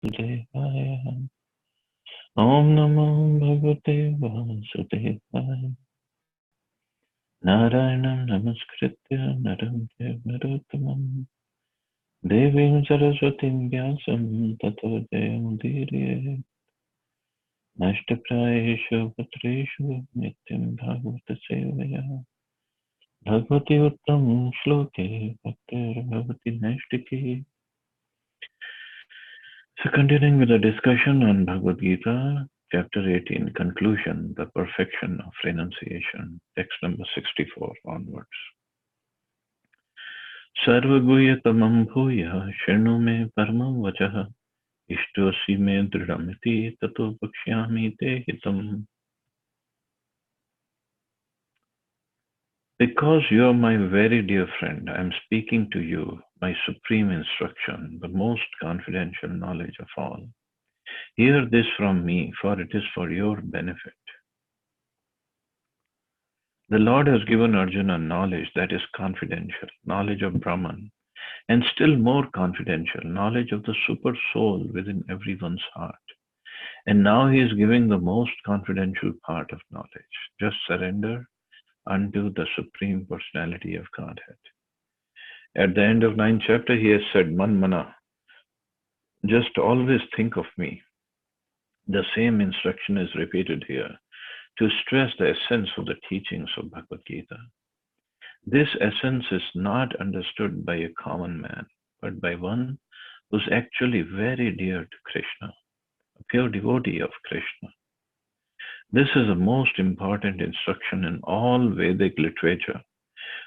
Vasudevaya. Om Namo Bhagavate Vasudevaya. Narayanam Namaskritya Naram Dev Narottamam Devim Saraswatim Vyasam Tato Jayamudiriye Nashtaprayeshu Patreshu Nityam Bhagavata Sevaya Bhagavati Uttam Shloke Bhaktir Bhavati Nashtiki. So continuing with the discussion on Bhagavad Gita, chapter 18, conclusion, the perfection of renunciation, text number 64 onwards. Sarvaguhyatamam bhuya shrinu me paramam vachah ishtosi me dridhamiti tato bhakshyami te hitam. Because you are my very dear friend, I am speaking to you my supreme instruction, the most confidential knowledge of all. Hear this from me, for it is for your benefit. The Lord has given Arjuna knowledge that is confidential, knowledge of Brahman, and still more confidential, knowledge of the super soul within everyone's heart. And now he is giving the most confidential part of knowledge. Just surrender unto the Supreme Personality of Godhead. At the end of 9th chapter, he has said, Manmana, just always think of me. The same instruction is repeated here to stress the essence of the teachings of Bhagavad Gita. This essence is not understood by a common man, but by one who's actually very dear to Krishna, a pure devotee of Krishna. This is the most important instruction in all Vedic literature.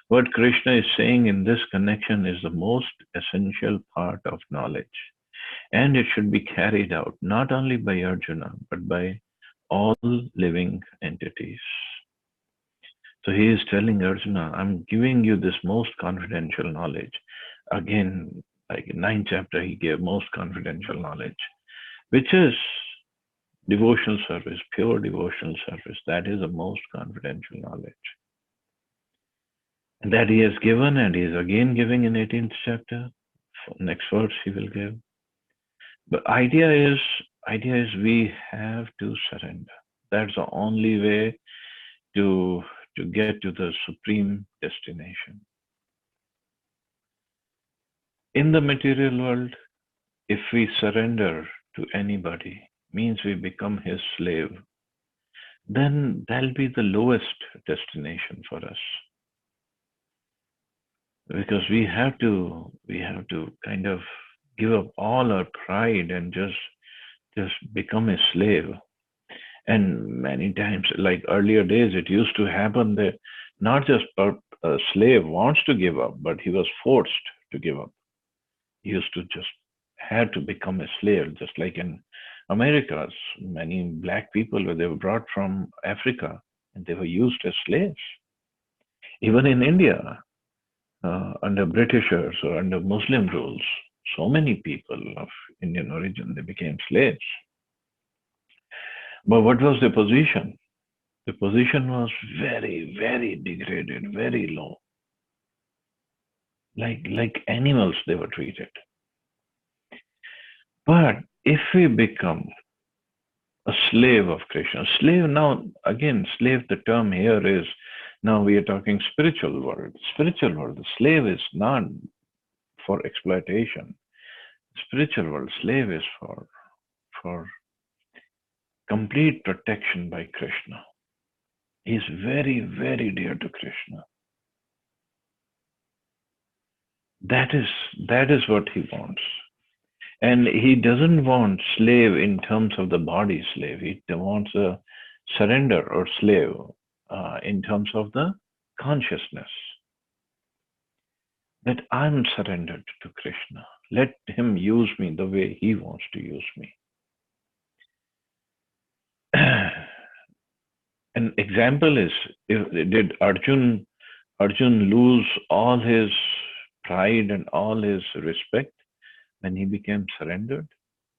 What Krishna is saying in this connection is the most essential part of knowledge, and it should be carried out not only by Arjuna, but by all living entities. So he is telling Arjuna, I'm giving you this most confidential knowledge. Again, like in 9th chapter, he gave most confidential knowledge, which is devotional service, pure devotional service. That is the most confidential knowledge. And that he has given, and he is again giving in 18th chapter. Next verse he will give. The idea is we have to surrender. That's the only way to get to the supreme destination. In the material world, if we surrender to anybody, means we become his slave, then that'll be the lowest destination for us. Because we have to kind of give up all our pride and just become a slave. And many times, like earlier days, it used to happen that not just a slave wants to give up, but he was forced to give up. He used to just had to become a slave, just like in America, many black people, they were brought from Africa and they were used as slaves. Even in India, under Britishers or under Muslim rules, so many people of Indian origin, they became slaves. But what was the position? The position was very, very degraded, very low. Like animals they were treated. But if we become a slave of Krishna, slave now, again, slave, the term here is, now we are talking spiritual world. Spiritual world, the slave is not for exploitation. Spiritual world, slave is for complete protection by Krishna. He is very, very dear to Krishna. That is what he wants. And he doesn't want slave in terms of the body slave. He wants a surrender or slave in terms of the consciousness. That I'm surrendered to Krishna. Let him use me the way he wants to use me. An example is, did Arjun lose all his pride and all his respect when he became surrendered?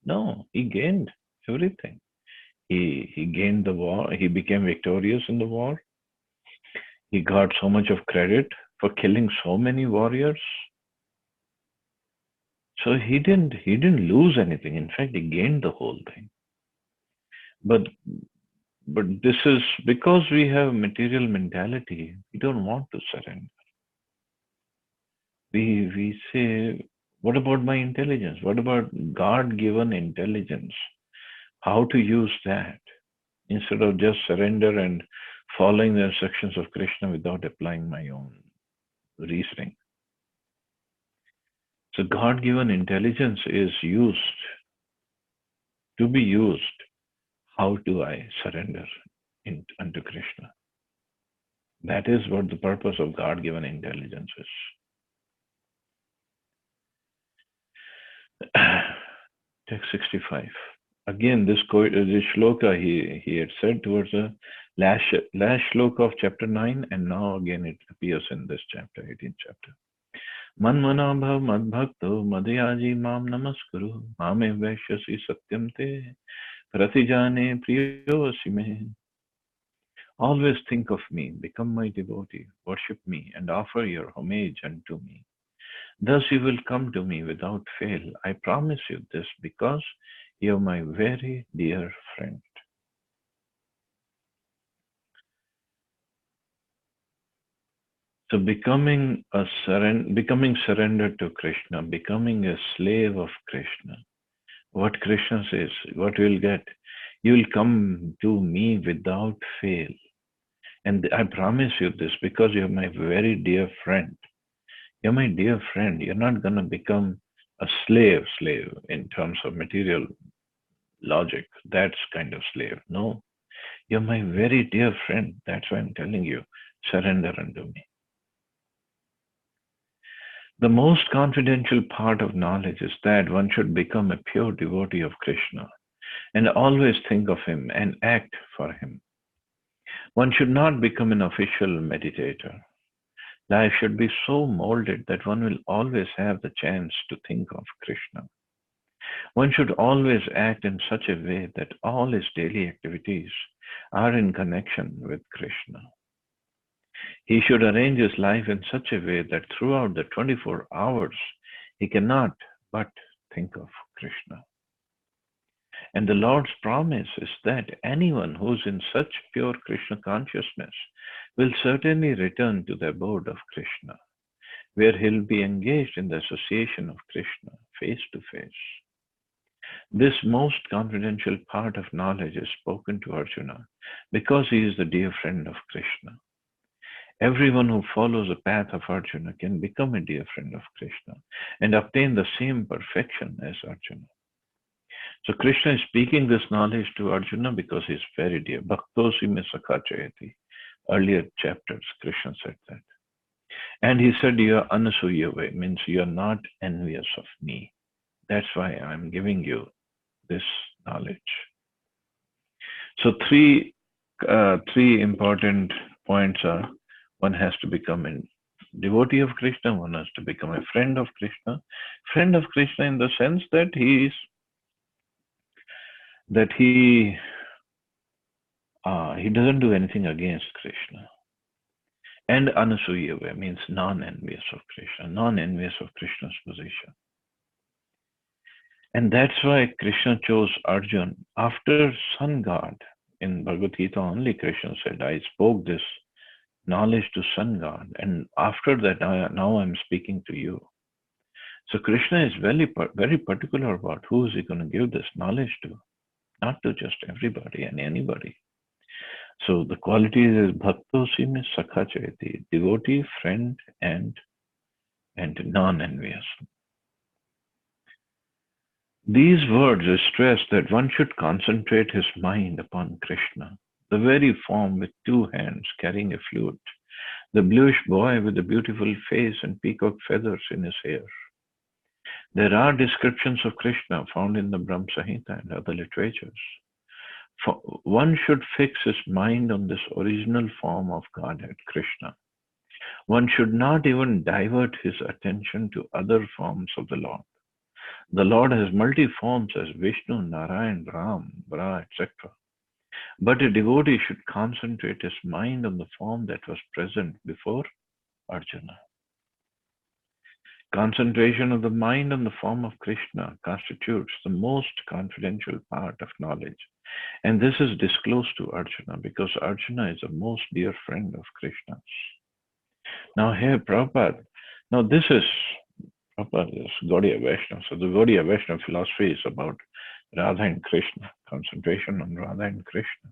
No, he gained everything. He gained the war. He became victorious in the war. He got so much of credit for killing so many warriors. So he didn't lose anything. In fact, he gained the whole thing. But but this is because we have material mentality. We don't want to surrender. We say, what about my intelligence? What about God-given intelligence? How to use that instead of just surrender and following the instructions of Krishna without applying my own reasoning. So God-given intelligence is used to be used. How do I surrender unto Krishna? That is what the purpose of God-given intelligence is. Text 65. Again, this shloka he had said towards the last shloka of chapter 9, and now again it appears in this chapter, 18th chapter. Manmana bhav madbhakto madhyaji mam namaskuru mame vaishyasi satyam te pratijane priyovasi me. Always think of me, become my devotee, worship me, and offer your homage unto me. Thus you will come to me without fail. I promise you this because you are my very dear friend. So becoming surrendered to Krishna, becoming a slave of Krishna. What Krishna says, what you'll get, you will come to me without fail. And I promise you this because you're my very dear friend. You're my dear friend. You're not going to become a slave in terms of material logic. That's kind of slave. No, you're my very dear friend. That's why I'm telling you, surrender unto me. The most confidential part of knowledge is that one should become a pure devotee of Krishna and always think of him and act for him. One should not become an official meditator. Life should be so molded that one will always have the chance to think of Krishna. One should always act in such a way that all his daily activities are in connection with Krishna. He should arrange his life in such a way that throughout the 24 hours he cannot but think of Krishna. And the Lord's promise is that anyone who's in such pure Krishna consciousness will certainly return to the abode of Krishna, where he'll be engaged in the association of Krishna face to face. This most confidential part of knowledge is spoken to Arjuna because he is the dear friend of Krishna. Everyone who follows the path of Arjuna can become a dear friend of Krishna and obtain the same perfection as Arjuna. So Krishna is speaking this knowledge to Arjuna because he's very dear. Bhaktosi me sakha chayati. Earlier chapters, Krishna said that. And he said, you are anasuyave, means you are not envious of me. That's why I'm giving you this knowledge. So three important points are: one has to become a devotee of Krishna, one has to become a friend of Krishna. Friend of Krishna in the sense that he doesn't do anything against Krishna. And anasuyave means non-envious of Krishna, non-envious of Krishna's position. And that's why Krishna chose Arjun after sun god. In Bhagavad Gita only Krishna said, I spoke this knowledge to sun god, and after that now I'm speaking to you. So Krishna is very particular about who is he going to give this knowledge to, not to just everybody and anybody. So the quality is bhaktosi me sakha chayati, devotee, friend, and non-envious. These words stress that one should concentrate his mind upon Krishna, the very form with two hands carrying a flute, the bluish boy with the beautiful face and peacock feathers in his hair. There are descriptions of Krishna found in the Brahma Samhita and other literatures. One should fix his mind on this original form of Godhead, Krishna. One should not even divert his attention to other forms of the Lord. The Lord has multi forms as Vishnu, Narayan, Ram, Bra, etc. But a devotee should concentrate his mind on the form that was present before Arjuna. Concentration of the mind on the form of Krishna constitutes the most confidential part of knowledge. And this is disclosed to Arjuna because Arjuna is the most dear friend of Krishna. Now, here, Prabhupada, now this is Prabhupada is Gaudiya Vaishnava. So the Gaudiya Vaishnava philosophy is about Radha and Krishna, concentration on Radha and Krishna.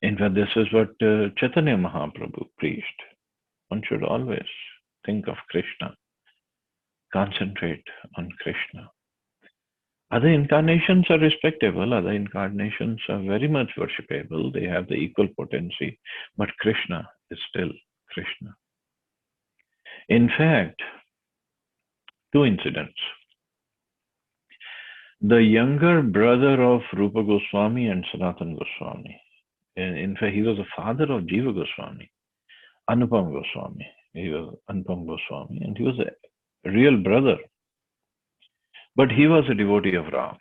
In fact, this is what Chaitanya Mahaprabhu preached. One should always think of Krishna, concentrate on Krishna. Other incarnations are respectable, other incarnations are very much worshipable, they have the equal potency, but Krishna is still Krishna. In fact, two incidents. The younger brother of Rupa Goswami and Sanatana Goswami, in fact, he was the father of Jiva Goswami, Anupam Goswami. He was Anupam Goswami, and he was a real brother. But he was a devotee of Ram.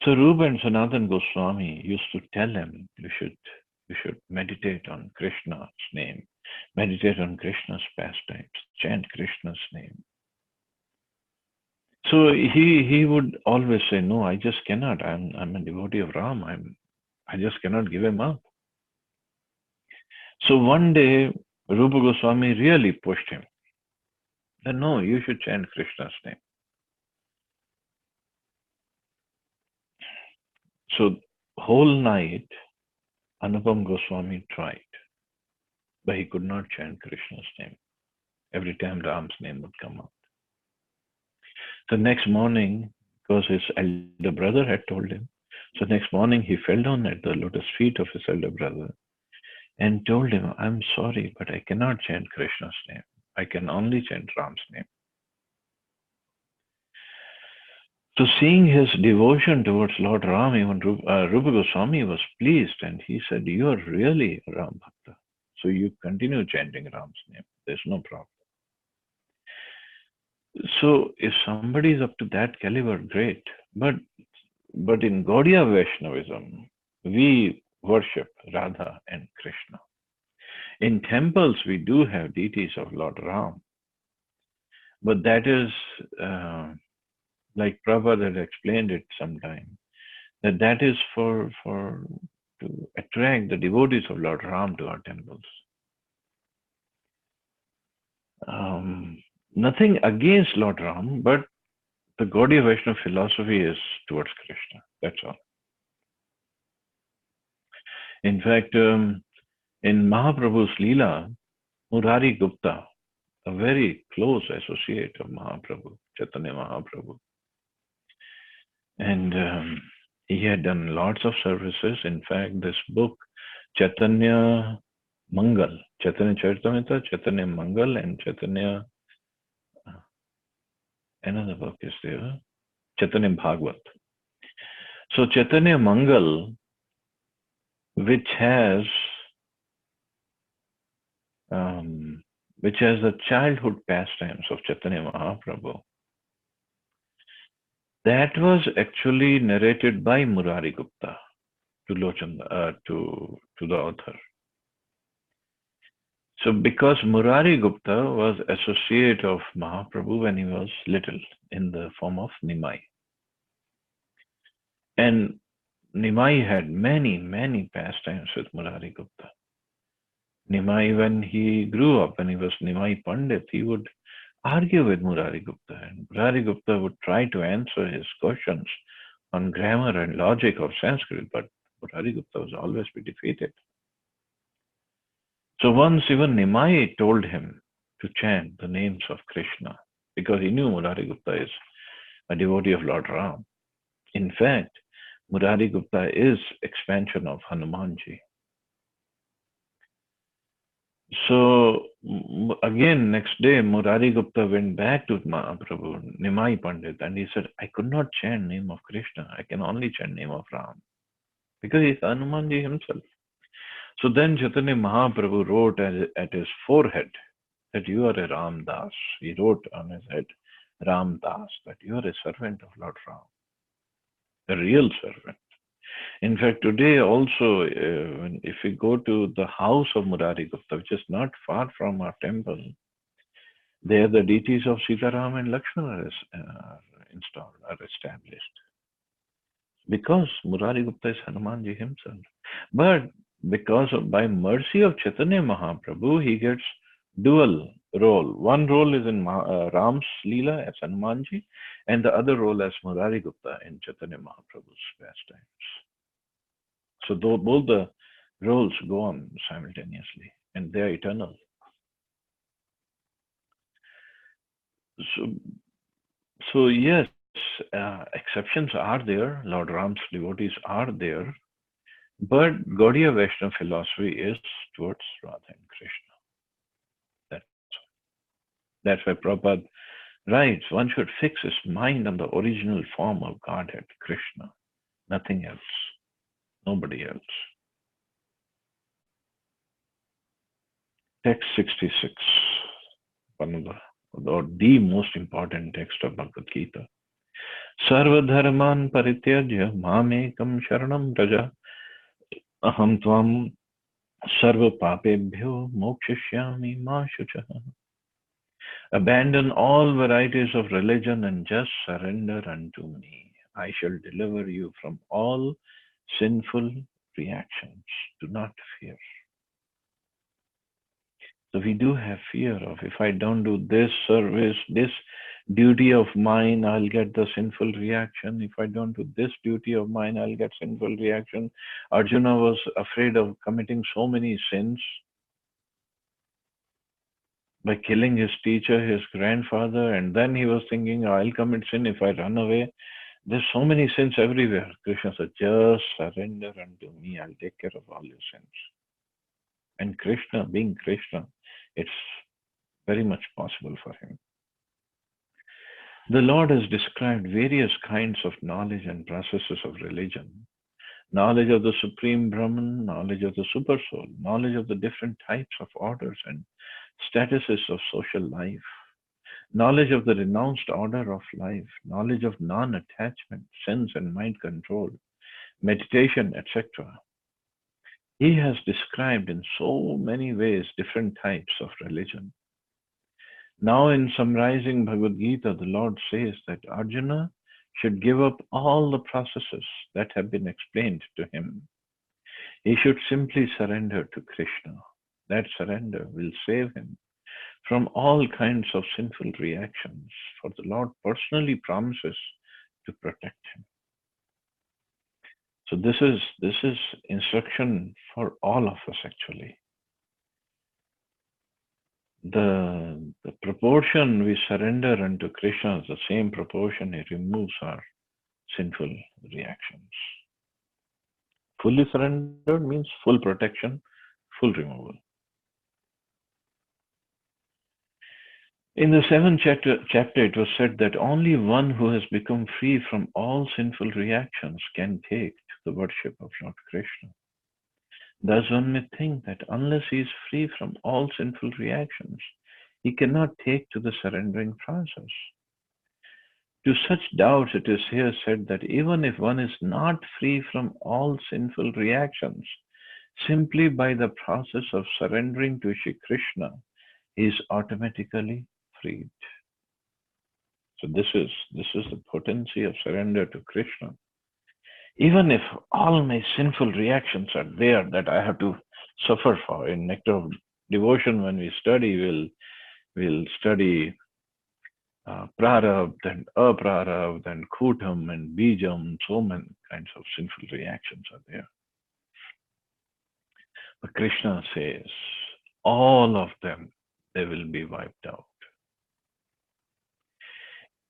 So Rupa and Sanatana Goswami used to tell him, you should meditate on Krishna's name, meditate on Krishna's pastimes, chant Krishna's name. So he would always say, no, I just cannot. I'm a devotee of Ram. I just cannot give him up. So one day, Rupa Goswami really pushed him. That no, you should chant Krishna's name. So whole night, Anupam Goswami tried, but he could not chant Krishna's name. Every time Ram's name would come out. The next morning, because his elder brother had told him, so next morning he fell down at the lotus feet of his elder brother and told him, I'm sorry, but I cannot chant Krishna's name. I can only chant Ram's name. So seeing his devotion towards Lord Ram, even Rupa Goswami was pleased, and he said, you are really a Ram Bhakta. So you continue chanting Ram's name. There's no problem. So if somebody is up to that caliber, great. But in Gaudiya Vaishnavism, we worship Radha and Krishna. In temples, we do have deities of Lord Ram. But that is, like Prabhupada had explained it sometime, that is to attract the devotees of Lord Ram to our temples. Nothing against Lord Ram, but the Gaudiya Vaishnava philosophy is towards Krishna. That's all. In fact, in Mahaprabhu's Leela, Murari Gupta, a very close associate of Mahaprabhu, Chaitanya Mahaprabhu, and he had done lots of services. In fact, this book, Chaitanya Mangal, Chaitanya Charitamrita, Chaitanya Mangal, and Chaitanya, another book is there, Chaitanya Bhagawad. So Chaitanya Mangal, which has the childhood pastimes of Chaitanya Mahaprabhu, that was actually narrated by Murari Gupta to the author. So because Murari Gupta was associate of Mahaprabhu when he was little in the form of Nimai. And Nimai had many, many pastimes with Murari Gupta. Nimai, when he grew up, when he was Nimai Pandit, he would argue with Murari Gupta, and Murari Gupta would try to answer his questions on grammar and logic of Sanskrit, but Murari Gupta was always be defeated. So once even Nimai told him to chant the names of Krishna, because he knew Murari Gupta is a devotee of Lord Ram. In fact, Murari Gupta is expansion of Hanumanji. So again, next day, Murari Gupta went back to Mahaprabhu, Nimai Pandit, and he said, I could not chant name of Krishna. I can only chant name of Ram. Because he's Hanumanji himself. So then Chaitanya Mahaprabhu wrote at his forehead that you are a Ram Das. He wrote on his head, Ram Das, that you are a servant of Lord Ram. A real servant. In fact, today also, if we go to the house of Murari Gupta, which is not far from our temple, there the deities of Sitaram and Lakshmana are installed, are established. Because Murari Gupta is Hanumanji himself. But because of, by mercy of Chaitanya Mahaprabhu, he gets dual role. One role is in Ram's Leela as Hanumanji, and the other role as Murari Gupta in Chaitanya Mahaprabhu's pastimes. So both the roles go on simultaneously, and they are eternal. So, so yes, exceptions are there. Lord Ram's devotees are there, but Gaudiya Vaishnava philosophy is towards Radha and Krishna. That's why Prabhupada writes, one should fix his mind on the original form of Godhead, Krishna, nothing else, nobody else. Text 66, one of the most important text of Bhagavad Gita. Sarvadharman parityajya mamekam sharanam raja aham tvam sarva papebhyo mokshishyami ma shuchaha. Abandon all varieties of religion and just surrender unto me. I shall deliver you from all sinful reactions. Do not fear. So we do have fear of, if I don't do this service, this duty of mine, I'll get the sinful reaction. If I don't do this duty of mine, I'll get sinful reaction. Arjuna was afraid of committing so many sins by killing his teacher, his grandfather, and then he was thinking, I'll commit sin if I run away. There's so many sins everywhere. Krishna said, just surrender unto me. I'll take care of all your sins. And Krishna, being Krishna, it's very much possible for him. The Lord has described various kinds of knowledge and processes of religion. Knowledge of the Supreme Brahman, knowledge of the Super Soul, knowledge of the different types of orders and statuses of social life, knowledge of the renounced order of life, knowledge of non-attachment, sense and mind control, meditation, etc. He has described in so many ways different types of religion. Now, in summarizing Bhagavad Gita, the Lord says that Arjuna should give up all the processes that have been explained to him. He should simply surrender to Krishna. That surrender will save him from all kinds of sinful reactions, for the Lord personally promises to protect him. So this is instruction for all of us actually. The proportion we surrender unto Krishna is the same proportion he removes our sinful reactions. Fully surrendered means full protection, full removal. In the seventh chapter, it was said that only one who has become free from all sinful reactions can take to the worship of Lord Krishna. Thus one may think that unless he is free from all sinful reactions, he cannot take to the surrendering process. To such doubts, it is here said that even if one is not free from all sinful reactions, simply by the process of surrendering to Shri Krishna, he is automatically freed. So this is the potency of surrender to Krishna. Even if all my sinful reactions are there that I have to suffer for, in Nectar of Devotion, when we study, we'll study prarabdha and aprarabdha and kutam and bijam. So many kinds of sinful reactions are there. But Krishna says, all of them, they will be wiped out.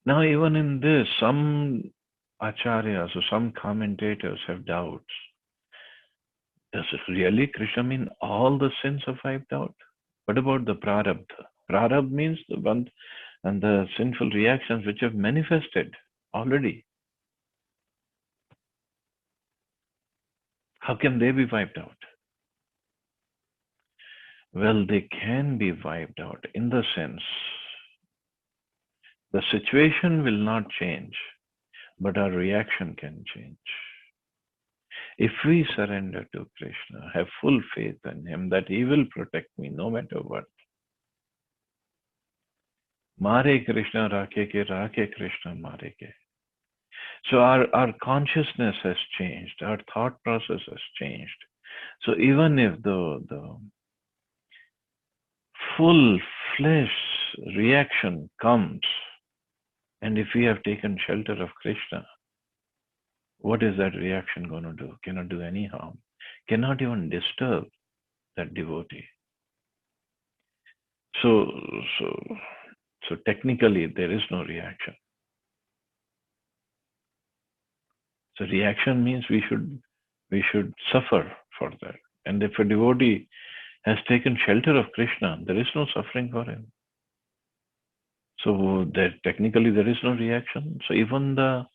Now, even in this, some acharyas or some commentators have doubts. Does it really Krishna mean all the sins are wiped out? What about the prarabdha? Prarabdha means the one and the sinful reactions which have manifested already. How can they be wiped out? Well, they can be wiped out in the sense the situation will not change, but our reaction can change. If we surrender to Krishna, have full faith in Him that He will protect me no matter what. Mare Krishna Rakhe Krishna Mare ke. So our consciousness has changed, our thought process has changed. So even if the full flesh reaction comes, and if we have taken shelter of Krishna, what is that reaction going to do? Cannot do any harm, cannot even disturb that devotee. So, so, so technically there is no reaction. So reaction means we should suffer for that. And if a devotee has taken shelter of Krishna, there is no suffering for him. So that technically there is no reaction. So even the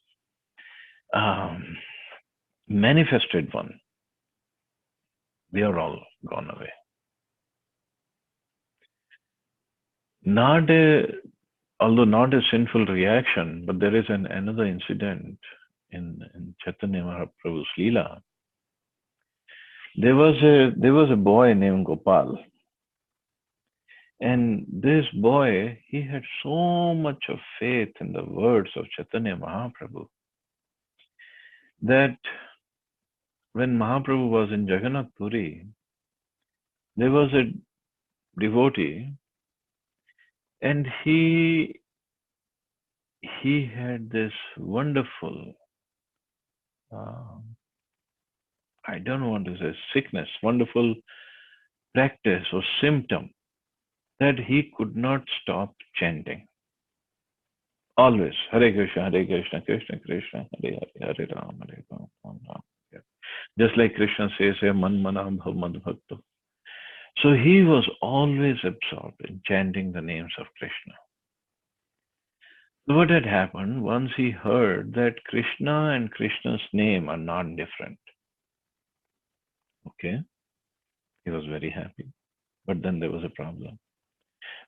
um, manifested one, they are all gone away. Not a, although not a sinful reaction, but there is another incident in Chaitanya Mahaprabhu's Leela. There was a boy named Gopal, and this boy, he had so much of faith in the words of Chaitanya Mahaprabhu that when Mahaprabhu was in Jagannath Puri, there was a devotee, and he had this wonderful, I don't want to say sickness, wonderful practice or symptom that he could not stop chanting. Always, Hare Krishna, Krishna Krishna, Hare Hare, Hare Ram, Ram Ram. Just like Krishna says, "Hey, man mana bhav mad bhakto." So he was always absorbed in chanting the names of Krishna. So what had happened once he heard that Krishna and Krishna's name are not different? Okay, he was very happy. But then there was a problem.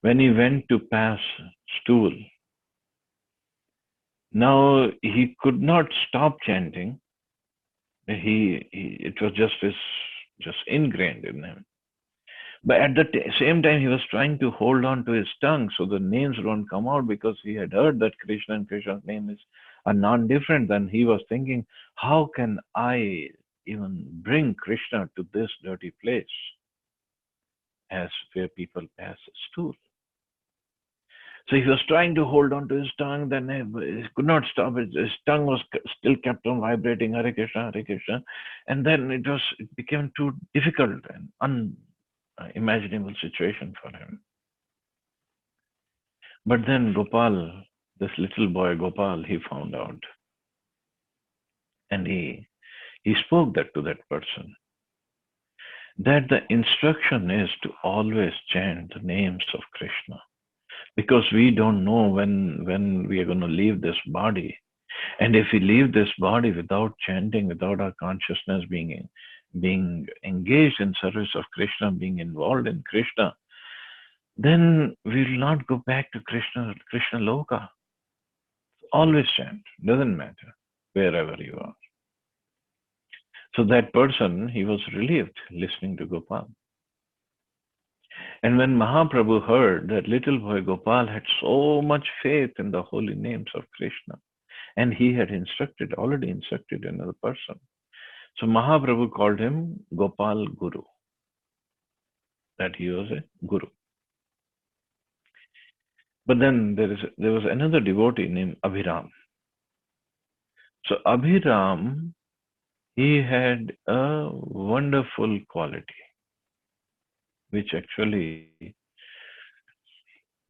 When he went to pass stool, now he could not stop chanting. It was just ingrained in him. But at the same time, he was trying to hold on to his tongue so the names don't come out, because he had heard that Krishna and Krishna's name are non-different. And he was thinking, how can I even bring Krishna to this dirty place as where people pass stool? So he was trying to hold on to his tongue, then he could not stop it. His tongue was still kept on vibrating, Hare Krishna, Hare Krishna. And then it became too difficult and unimaginable situation for him. But then Gopal, this little boy Gopal, he found out. And he spoke that to that person. That the instruction is to always chant the names of Krishna. Because we don't know when we are going to leave this body. And if we leave this body without chanting, without our consciousness being engaged in service of Krishna, being involved in Krishna, then we will not go back to Krishna Loka. Always chant, doesn't matter, wherever you are. So that person, he was relieved listening to Gopal. And when Mahaprabhu heard that little boy Gopal had so much faith in the holy names of Krishna, and he had already instructed another person. So Mahaprabhu called him Gopal Guru, that he was a guru. But then there was another devotee named Abhiram. So Abhiram, he had a wonderful quality, which actually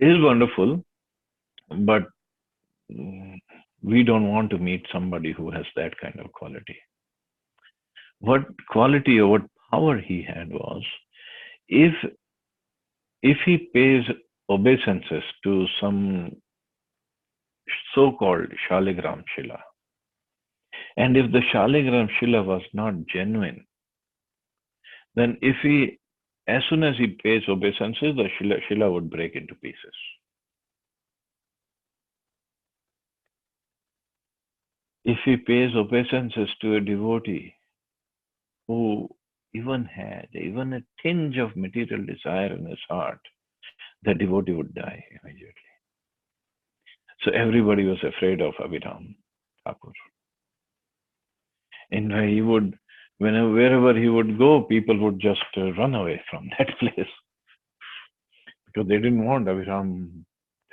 is wonderful, but we don't want to meet somebody who has that kind of quality. What quality or what power he had was, if he pays obeisances to some so-called Shaligram Shila, and if the Shaligram Shila was not genuine, then as soon as he pays obeisances, the Shila would break into pieces. If he pays obeisances to a devotee who even had even a tinge of material desire in his heart, the devotee would die immediately. So everybody was afraid of Abhiram Thakur. And he would, wherever he would go, people would just run away from that place because they didn't want Abhiram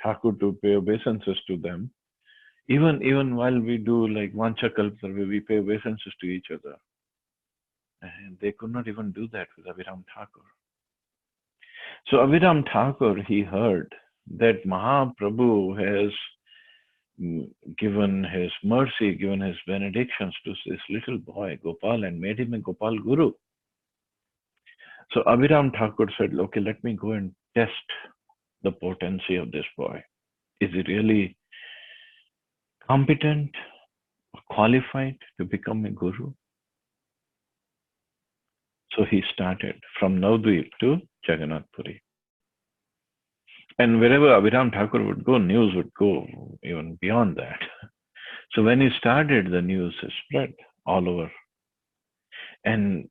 Thakur to pay obeisances to them. Even while we do like Vancha Kalptarve, we pay obeisances to each other. And they could not even do that with Abhiram Thakur. So Abhiram Thakur, he heard that Mahaprabhu has given his mercy, given his benedictions to this little boy, Gopal, and made him a Gopal Guru. So Abhiram Thakur said, okay, let me go and test the potency of this boy. Is he really competent, qualified to become a guru? So he started from Navadvip to Jagannath Puri. And wherever Abhiram Thakur would go, news would go even beyond that. So when he started, the news spread all over. And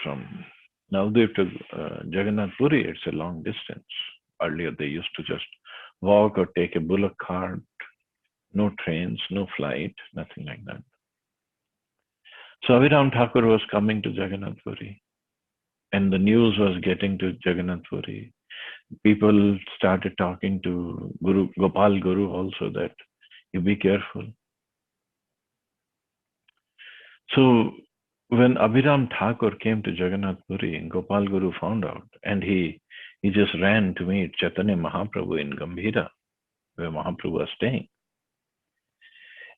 from Navadvip to Jagannath Puri, it's a long distance. Earlier, they used to just walk or take a bullock cart, no trains, no flight, nothing like that. So Abhiram Thakur was coming to Jagannath Puri, and the news was getting to Jagannath Puri. People started talking to Gopal Guru also that you be careful. So when Abhiram Thakur came to Jagannath Puri, Gopal Guru found out, and he just ran to meet Chaitanya Mahaprabhu in Gambhira, where Mahaprabhu was staying.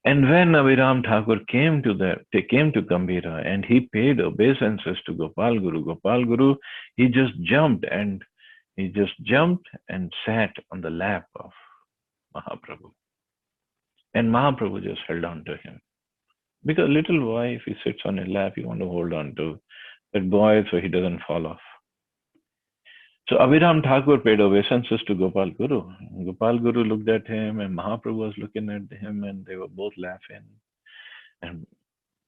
And when Abhiram Thakur came to Gambhira and he paid obeisances to Gopal Guru, he just jumped and sat on the lap of Mahaprabhu. And Mahaprabhu just held on to him. Because little boy, if he sits on a lap, you want to hold on to that boy so he doesn't fall off. So Abhiram Thakur paid obeisances to Gopal Guru. Gopal Guru looked at him and Mahaprabhu was looking at him and they were both laughing. And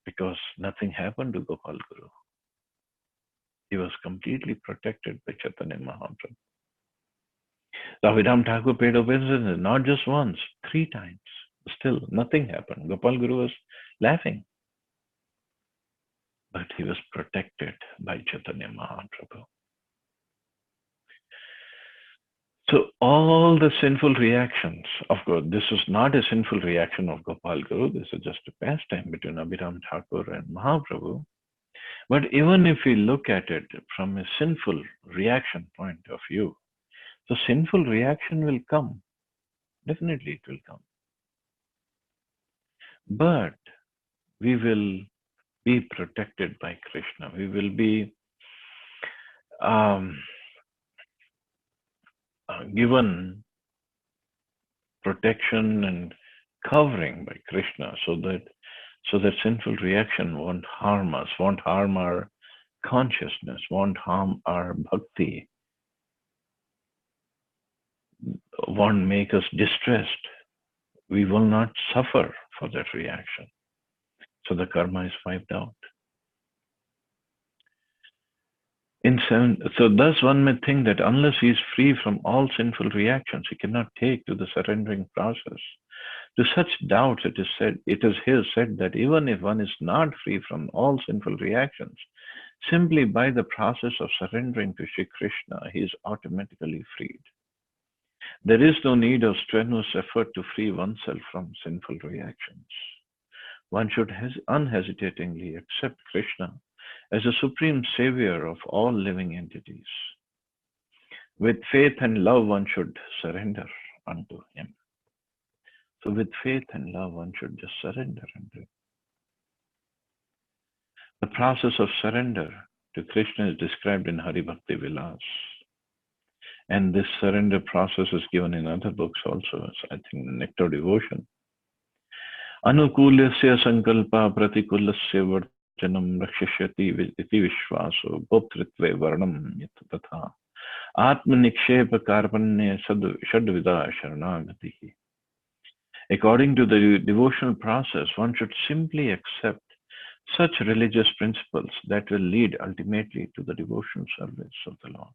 because nothing happened to Gopal Guru, he was completely protected by Chaitanya Mahaprabhu. So Abhiram Thakur paid obeisances not just once, 3 times. Still, nothing happened. Gopal Guru was laughing. But he was protected by Chaitanya Mahaprabhu. So all the sinful reactions, of course, this is not a sinful reaction of Gopal Guru. This is just a pastime between Abhiram Thakur and Mahaprabhu. But even if we look at it from a sinful reaction point of view, the sinful reaction will come. Definitely it will come. But we will be protected by Krishna. We will be given protection and covering by Krishna so that sinful reaction won't harm us, won't harm our consciousness, won't harm our bhakti, won't make us distressed. We will not suffer for that reaction. So the karma is wiped out. So thus one may think that unless he is free from all sinful reactions, he cannot take to the surrendering process. To such doubts it is here said that even if one is not free from all sinful reactions, simply by the process of surrendering to Shri Krishna, he is automatically freed. There is no need of strenuous effort to free oneself from sinful reactions. One should unhesitatingly accept Krishna as a supreme savior of all living entities. With faith and love, one should surrender unto him. So with faith and love, one should just surrender unto him. The process of surrender to Krishna is described in Hari Bhakti Vilas. And this surrender process is given in other books also, I think the Nectar Devotion. Anukulasya sankalpa pratikulasya vartanam rakshishyati iti vishvaso goptritve varnam yatatha atmanikshepa karpanye shadvida sharanagati. According to the devotional process, one should simply accept such religious principles that will lead ultimately to the devotional service of the Lord.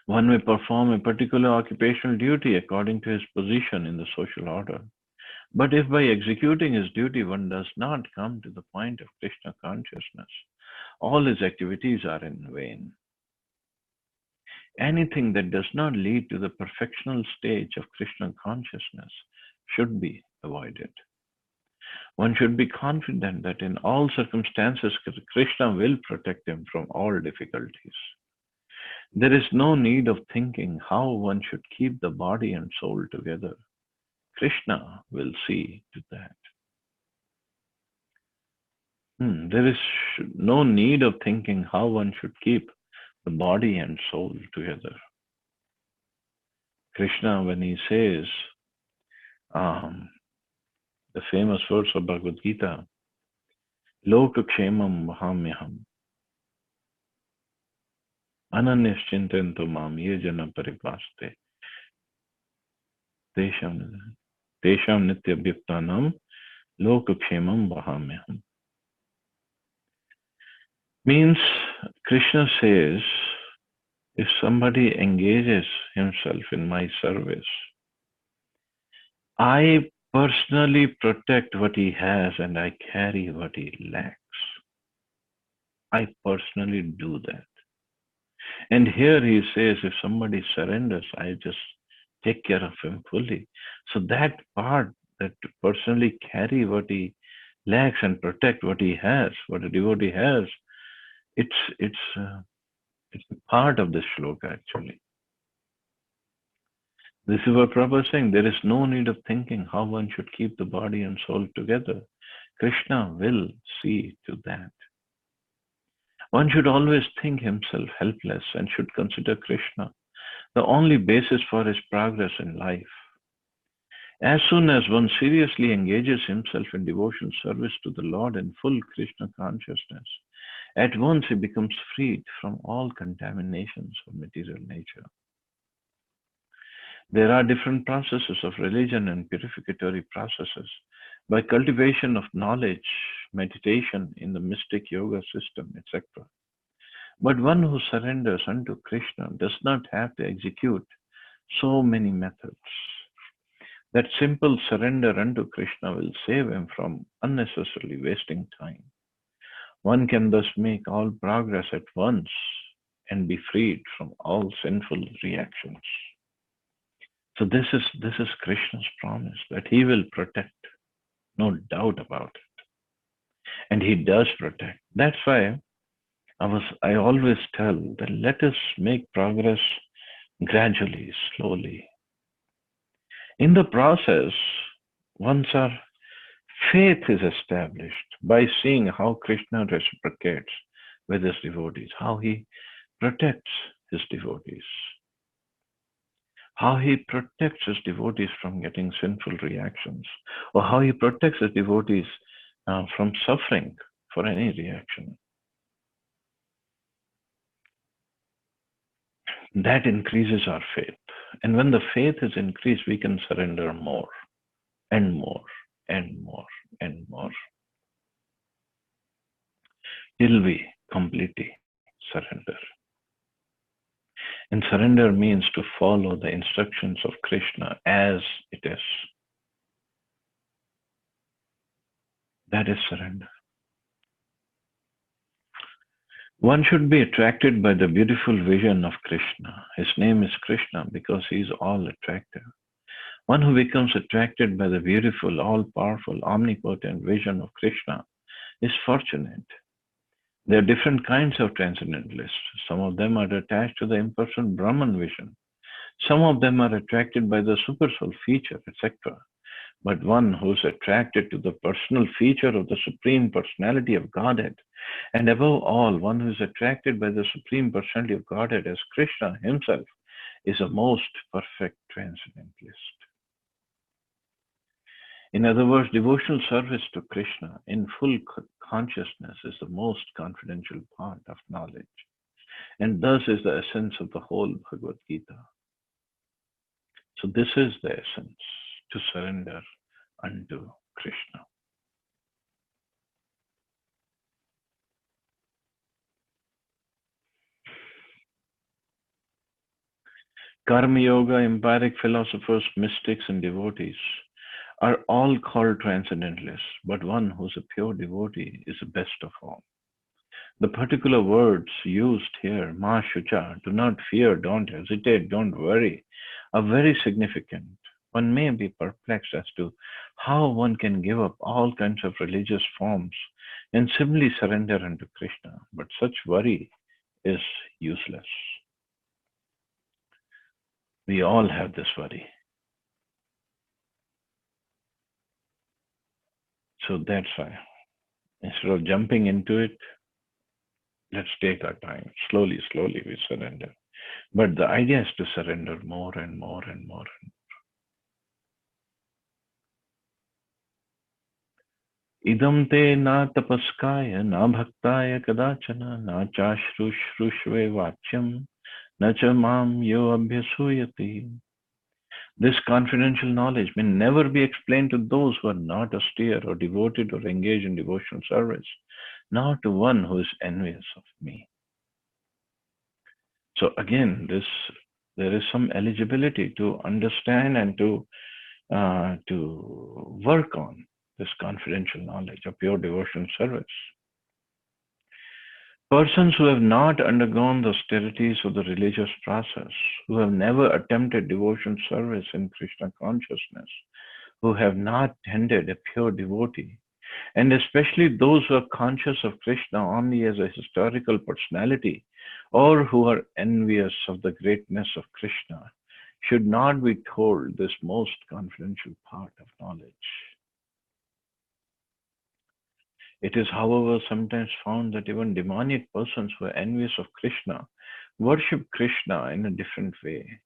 One may perform a particular occupational duty according to his position in the social order. But if by executing his duty one does not come to the point of Krishna consciousness, all his activities are in vain. Anything that does not lead to the perfectional stage of Krishna consciousness should be avoided. One should be confident that in all circumstances Krishna will protect him from all difficulties. There is no need of thinking how one should keep the body and soul together. Krishna will see to that. There is no need of thinking how one should keep the body and soul together. Krishna, when he says um, the famous words of Bhagavad Gita, Lokakshemam Mahamyaham, Ananyaschintanto Mam Ye Jana Paripaste, Tesham Nityabhyuktanam, Lokakshemam Mahamyaham. Means Krishna says, if somebody engages himself in my service, I personally protect what he has and I carry what he lacks. I personally do that. And here he says, if somebody surrenders, I just take care of him fully. So that part, that to personally carry what he lacks and protect what he has, what a devotee has, it's a part of this shloka actually. This is what Prabhupada is saying. There is no need of thinking how one should keep the body and soul together. Krishna will see to that. One should always think himself helpless and should consider Krishna the only basis for his progress in life. As soon as one seriously engages himself in devotion service to the Lord in full Krishna consciousness, at once he becomes freed from all contaminations of material nature. There are different processes of religion and purificatory processes by cultivation of knowledge, meditation in the mystic yoga system, etc. But one who surrenders unto Krishna does not have to execute so many methods. That simple surrender unto Krishna will save him from unnecessarily wasting time. One can thus make all progress at once and be freed from all sinful reactions. So this is Krishna's promise that he will protect, no doubt about it. And he does protect. That's why I always tell that let us make progress gradually, slowly. In the process, once our faith is established by seeing how Krishna reciprocates with his devotees, how he protects his devotees, how he protects his devotees from getting sinful reactions, or how he protects his devotees from suffering for any reaction. That increases our faith. And when the faith is increased, we can surrender more and more and more and more till we completely surrender. And surrender means to follow the instructions of Krishna as it is. That is surrender. One should be attracted by the beautiful vision of Krishna. His name is Krishna because he is all attractive. One who becomes attracted by the beautiful, all-powerful, omnipotent vision of Krishna is fortunate. There are different kinds of transcendentalists. Some of them are attached to the impersonal Brahman vision. Some of them are attracted by the supersoul feature, etc. But one who is attracted to the personal feature of the Supreme Personality of Godhead, and above all, one who is attracted by the Supreme Personality of Godhead as Krishna himself, is a most perfect transcendentalist. In other words, devotional service to Krishna in full consciousness is the most confidential part of knowledge, and thus is the essence of the whole Bhagavad Gita. So this is the essence, to surrender unto Krishna. Karma yoga, empiric philosophers, mystics, and devotees are all called transcendentalists, but one who's a pure devotee is the best of all. The particular words used here, ma shucha, do not fear, don't hesitate, don't worry, are very significant. One may be perplexed as to how one can give up all kinds of religious forms and simply surrender unto Krishna, but such worry is useless. We all have this worry. So that's why, instead of jumping into it, let's take our time. Slowly, slowly we surrender. But the idea is to surrender more and more and more. Idam te na tapaskaya na bhaktaya kadachana na chashrushrushve vachyam na cha mam yo abhyasuyati. This confidential knowledge may never be explained to those who are not austere or devoted or engaged in devotional service, nor to one who is envious of me. So again, there is some eligibility to understand and to work on this confidential knowledge of pure devotional service. Persons who have not undergone the austerities of the religious process, who have never attempted devotion service in Krishna consciousness, who have not tended a pure devotee, and especially those who are conscious of Krishna only as a historical personality, or who are envious of the greatness of Krishna, should not be told this most confidential part of knowledge. It is, however, sometimes found that even demonic persons who are envious of Krishna worship Krishna in a different way.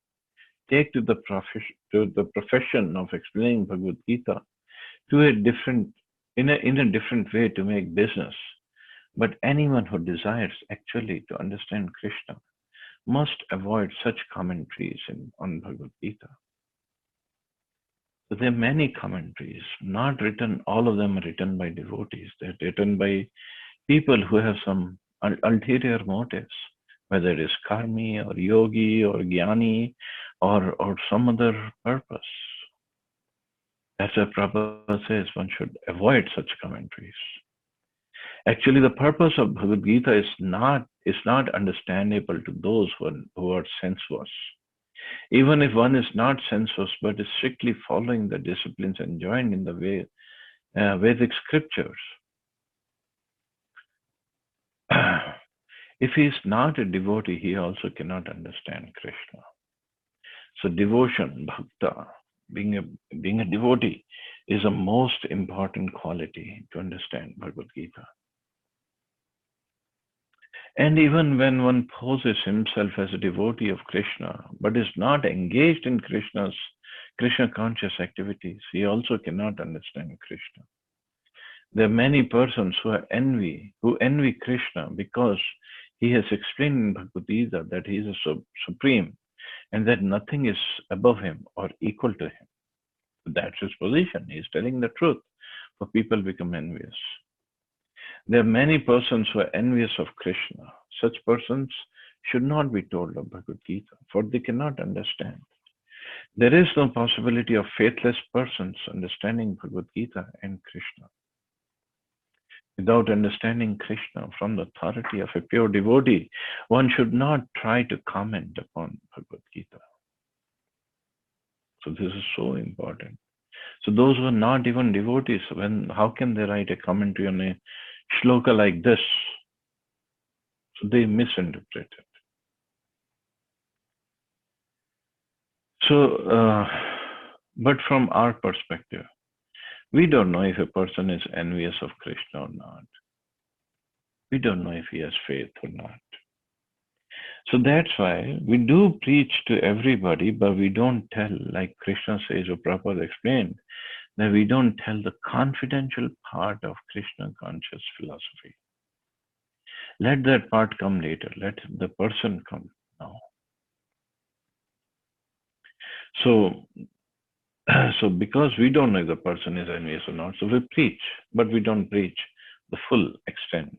Take to the profession of explaining Bhagavad Gita to a different in a different way to make business. But anyone who desires actually to understand Krishna must avoid such commentaries on Bhagavad Gita. So there are many commentaries, not written, all of them are written by devotees. They're written by people who have some ulterior motives, whether it is karmi or yogi or jnani or some other purpose. As a Prabhupada says, one should avoid such commentaries. Actually, the purpose of Bhagavad Gita is not understandable to those who are sensuous. Even if one is not sensuous but is strictly following the disciplines enjoined in the Vedic scriptures, if he is not a devotee, he also cannot understand Krishna. So devotion, bhakta, being a devotee, is a most important quality to understand Bhagavad Gita. And even when one poses himself as a devotee of Krishna, but is not engaged in Krishna conscious activities, he also cannot understand Krishna. There are many persons who envy Krishna because he has explained in Bhagavad Gita that he is a supreme and that nothing is above him or equal to him. That's his position. He is telling the truth, for people become envious. There are many persons who are envious of Krishna. Such persons should not be told of Bhagavad Gita, for they cannot understand. There is no possibility of faithless persons understanding Bhagavad Gita and Krishna. Without understanding Krishna from the authority of a pure devotee, one should not try to comment upon Bhagavad Gita. So this is so important. So those who are not even devotees, how can they write a commentary on a shloka like this? So they misinterpret it. So, but from our perspective, we don't know if a person is envious of Krishna or not. We don't know if he has faith or not. So that's why we do preach to everybody, but we don't tell, like Krishna says, or Prabhupada explained, that we don't tell the confidential part of Krishna conscious philosophy. Let that part come later. Let the person come now. So because we don't know if the person is envious or not, so we preach, but we don't preach the full extent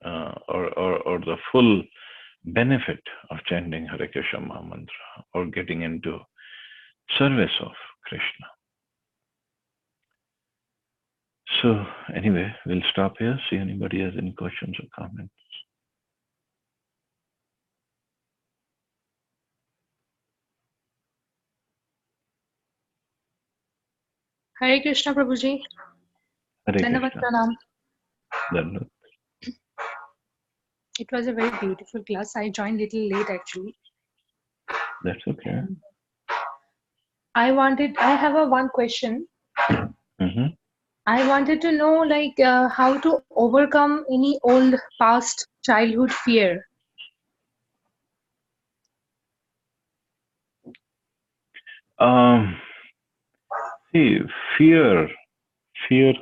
or the full benefit of chanting Hare Krishna Maha Mantra or getting into service of Krishna. So anyway, we'll stop here. See anybody has any questions or comments. Hare Krishna Prabhuji. Hare Dhanavad Krishna. Pranam. Dhanavad. It was a very beautiful class. I joined little late actually. That's okay. I have a one question. Mm-hmm. I wanted to know how to overcome any old past childhood fear. See, fear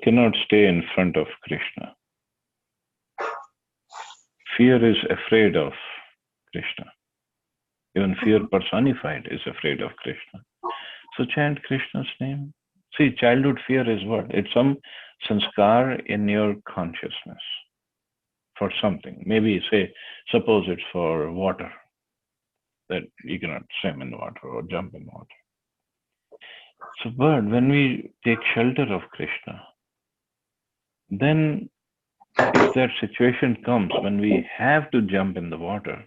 cannot stay in front of Krishna. Fear is afraid of Krishna. Even fear personified is afraid of Krishna. So chant Krishna's name. See, childhood fear is what? It's some sanskar in your consciousness for something. Maybe say, suppose it's for water, that you cannot swim in water or jump in water. So, but when we take shelter of Krishna, then if that situation comes when we have to jump in the water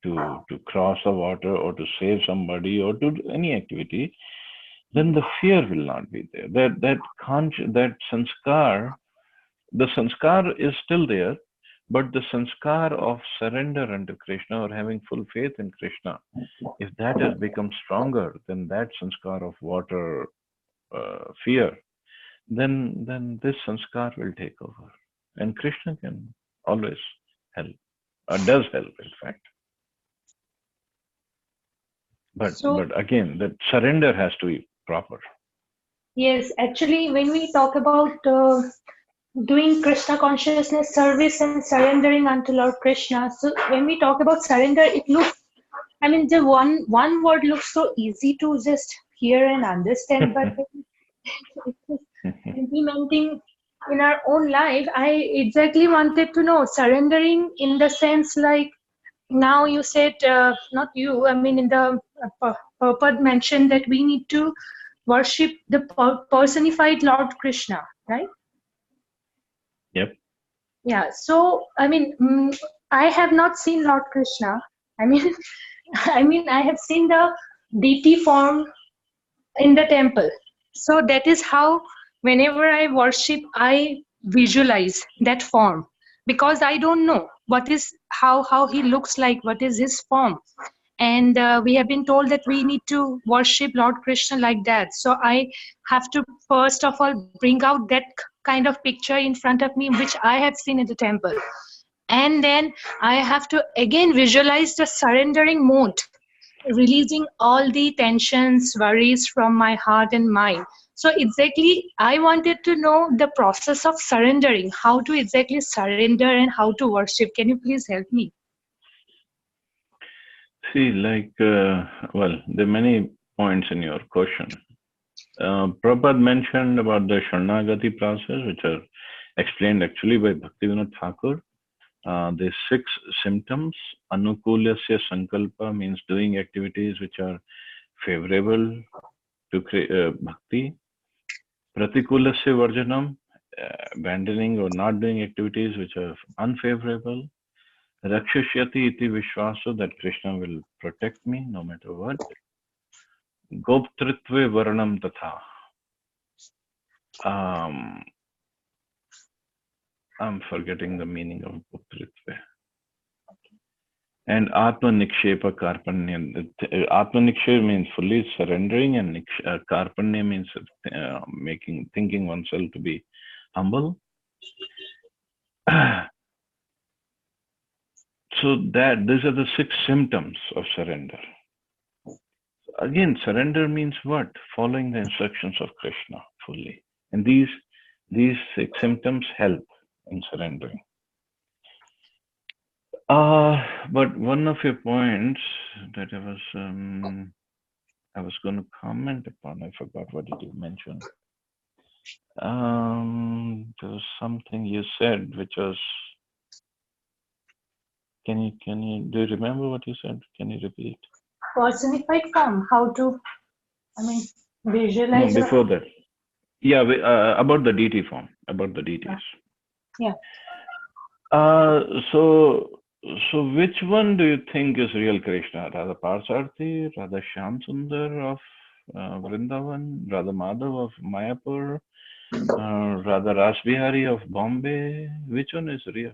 to cross the water or to save somebody or to do any activity, then the fear will not be there. That sanskar, the sanskar is still there, but the sanskar of surrender unto Krishna or having full faith in Krishna, if that has become stronger than that sanskar of water fear, then this sanskar will take over, and Krishna can always help, or does help, in fact. But again, that surrender has to be proper. Yes, actually, when we talk about doing Krishna consciousness service and surrendering unto Lord Krishna, so when we talk about surrender, it looks, I mean, the one word looks so easy to just hear and understand, but implementing in our own life, I exactly wanted to know surrendering in the sense like now you said, not you, I mean, in the purport mentioned that we need to worship the personified Lord Krishna, right? Yep. Yeah, so I mean, I have not seen Lord Krishna. I mean, I have seen the deity form in the temple. So that is how, whenever I worship, I visualize that form because I don't know what is how he looks like, what is his form, and we have been told that we need to worship Lord Krishna like that. So I have to first of all bring out that kind of picture in front of me, which I have seen in the temple, and then I have to again visualize the surrendering mode, releasing all the tensions, worries from my heart and mind. So exactly, I wanted to know the process of surrendering, how to exactly surrender and how to worship. Can you please help me? See, well, there are many points in your question. Prabhupada mentioned about the Sharnagati process, which are explained actually by Bhaktivinoda Thakur. The 6 symptoms. Anukulyasya sankalpa means doing activities which are favorable to bhakti. Pratikulasya varjanam, abandoning or not doing activities which are unfavorable. Rakshishyati iti vishwasa, that Krishna will protect me no matter what. Goptritve varnam tatha. I'm forgetting the meaning of Goptritve. And Atma Nikshepa Karpanya. Atma Nikshepa means fully surrendering, and Karpanya means thinking oneself to be humble. So these are the 6 symptoms of surrender. Again, surrender means what? Following the instructions of Krishna fully. And these 6 symptoms help in surrendering. But one of your points that I was going to comment upon, I forgot what did you mention. There was something you said which was Do you remember what you said? Can you repeat? Personified form. How to, I mean, No, visualize before a. that. Yeah, about the deity form, about the uh, deities. Yeah. Uh, so, so which one do you think is real Krishna? Radha Parsarthi, Radha Shyam Sundar of Vrindavan, Radha Madhav of Mayapur, Radha Rasbihari of Bombay? Which one is real?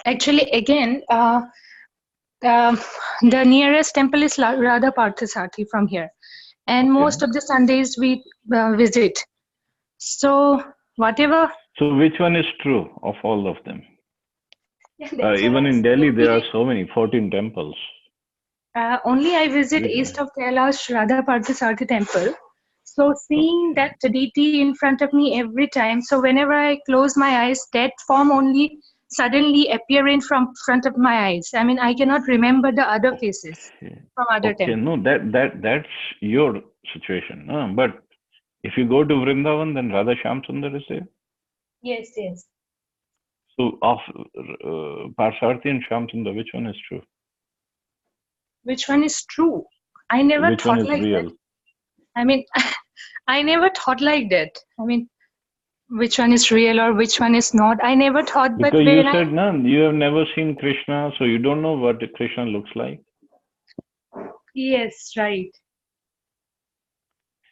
Actually, again, um the nearest temple is Radha Parthasarthi from here, and Okay. most of the Sundays we visit. So whatever. So which one is true of all of them? Yeah, that's what Even I'm in saying. Delhi, there are so many, 14 temples. Only I visit Which east of Kailash Radha Parthasarthi temple. So seeing okay. that deity in front of me every time, so whenever I close my eyes, that form only suddenly appear in from front of my eyes. I mean, I cannot remember the other faces Okay. from other Okay. temples. No, that's your situation. But if you go to Vrindavan, then Radha Shyam Sundar is there. Yes, yes. So of Parsarthi and Shyam Sundar, which one is true? Which one is true? I never Which one thought is like that. real? I mean, I never thought like that. I mean, which one is real or which one is not? I never thought, but Because you when I. said, no, you have never seen Krishna, so you don't know what Krishna looks like. Yes, right.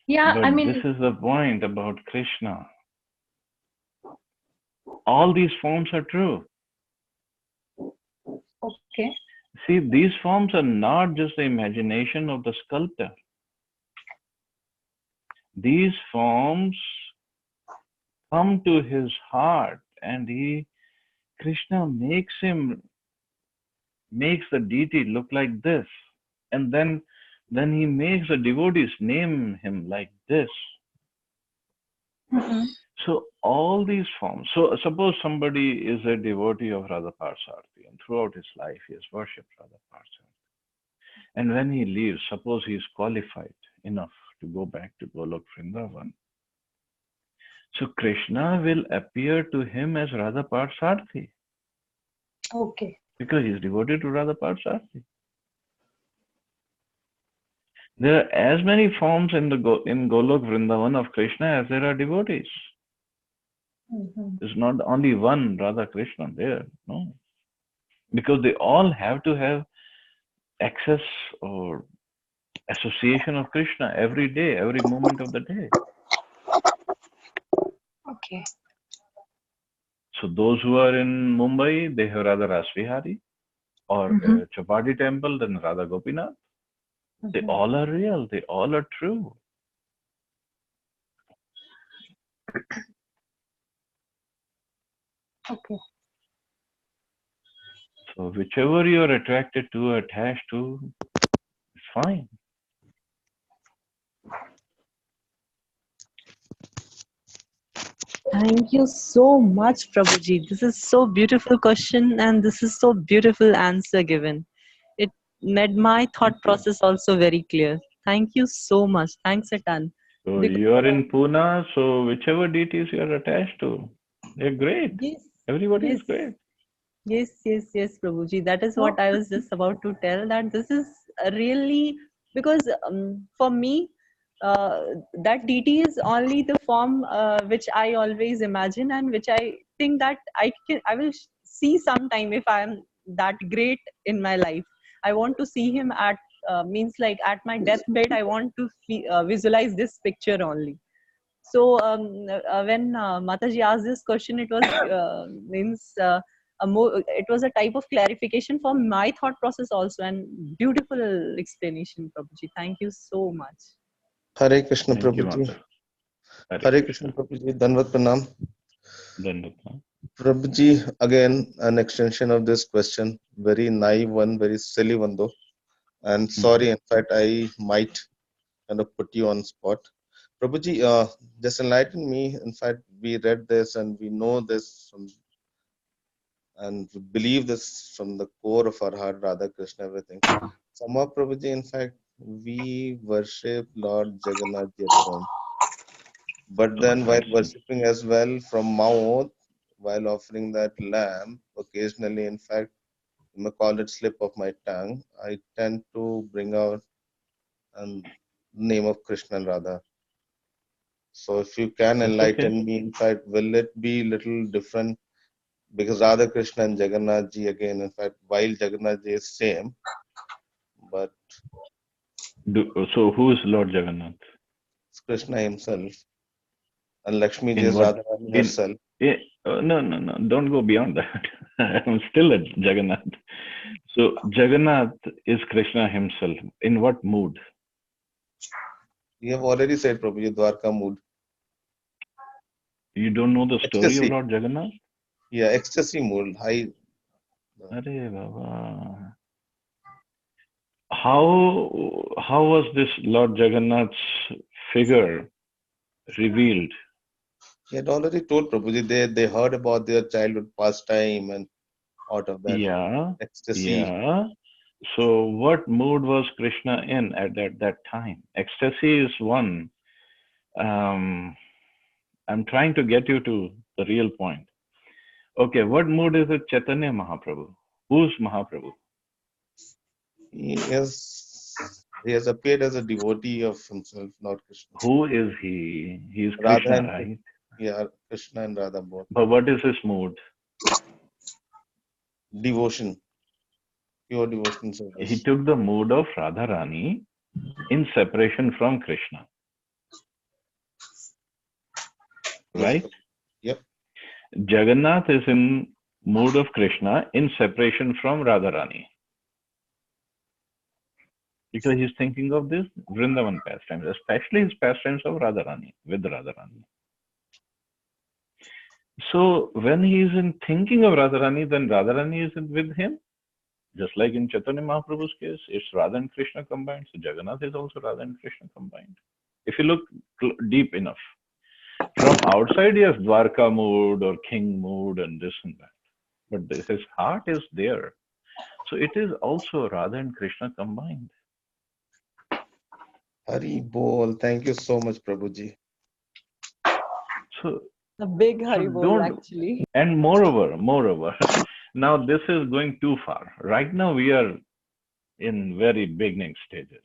Yeah, I But this mean, is the point about Krishna. All these forms are true. okay. See, these forms are not just the imagination of the sculptor. These forms come to his heart, and Krishna makes the deity look like this, and then he makes the devotees name him like this. Mm-hmm. So all these forms. So suppose somebody is a devotee of Radha Parsarthi, and throughout his life he has worshipped Radha Parsarthi. And when he leaves, suppose he is qualified enough to go back to Golok Vrindavan. So Krishna will appear to him as Radha Parsarthi Okay. because he is devoted to Radha Parsarthi. There are as many forms in Golok Vrindavan of Krishna as there are devotees. Mm-hmm. There's not only one Radha Krishna there, no. Because they all have to have access or association of Krishna every day, every moment of the day. Okay. So those who are in Mumbai, they have Radha Rasvihari, or Mm-hmm. Chapati temple, then Radha Gopinath. They Mm-hmm. all are real. They all are true. Okay. So whichever you are attracted to, attached to, it's fine. Thank you so much, Prabhuji. This is so beautiful question and this is so beautiful answer given. It made my Thank thought you. process also very clear. Thank you so much. Thanks a ton. So Because you are in Pune, so whichever deities you are attached to, they're great. yes, Everybody yes, is great. yes, Prabhuji. That is what So, I was just about to tell. That this is really because for me, uh, that deity is only the form which I always imagine and which I think that I will see sometime if I am that great in my life. I want to see him at means like at my deathbed. I want to visualize this picture only. So when Mataji asked this question, it was means it was a type of clarification for my thought process also, and beautiful explanation, Prabhuji. Thank you so much. Hare Krishna Thank you, Prabhuji. Mata. Hare Hare Krishna Krishna. Prabhuji. Danvat Pranam. Dandapam. Prabhuji, again, an extension of this question. Very naive one, very silly one though. And Mhm. sorry, in fact, I might kind of put you on spot. Prabhuji, just enlighten me. In fact, we read this and we know this from, and we believe this from the core of our heart, Radha Krishna, everything. Somehow, Prabhuji, in fact, we worship Lord Jagannath ji at home. But Oh, then, while that's worshipping as well from mouth, while offering that lamb, occasionally, in fact, may call it slip of my tongue, I tend to bring out the name of Krishna and Radha. So if you can It's enlighten okay. me, in fact, will it be little different? Because Radha Krishna and Jagannath Ji again, in fact, while Jagannath Ji is same, but So who is Lord Jagannath? it's Krishna himself and Lakshmi Ji In is what? Radharani In herself. no, no, no. Don't go beyond that. I'm still at Jagannath. So Jagannath is Krishna himself. In what mood? You have already said, Prabhuji, Dwarka mood. You don't know the story of Ecstasy. Lord Jagannath? Yeah, ecstasy mood. High. Arey Baba. How was this Lord Jagannath's figure revealed? He had already told Prabhuji they heard about their childhood pastime and out of that Yeah, ecstasy. yeah. So what mood was Krishna in at that time? Ecstasy is one. I'm trying to get you to the real point. Okay, what mood is it Chaitanya Mahaprabhu? Who's Mahaprabhu? He has appeared as a devotee of himself, not Krishna. Who is he? He is Radha Krishna, and right? yeah, Krishna and Radha both. But what is his mood? Devotion, pure devotion He service. took the mood of Radharani in separation from Krishna, Yes. right? Yep. Jagannath is in mood of Krishna in separation from Radharani. Because he's thinking of this Vrindavan pastimes, especially his pastimes of Radharani, with Radharani. So when he is in thinking of Radharani, then Radharani is with him. Just like in Chaitanya Mahaprabhu's case, it's Radha and Krishna combined. So Jagannath is also Radha and Krishna combined. If you look deep enough. From outside, yes, Dwarka mood or king mood and this and that. But his heart is there. So it is also Radha and Krishna combined. Hari Bol. Thank you so much, Prabhuji. So, A big so Haribol, don't, actually. and moreover, now this is going too far. Right now we are in very beginning stages,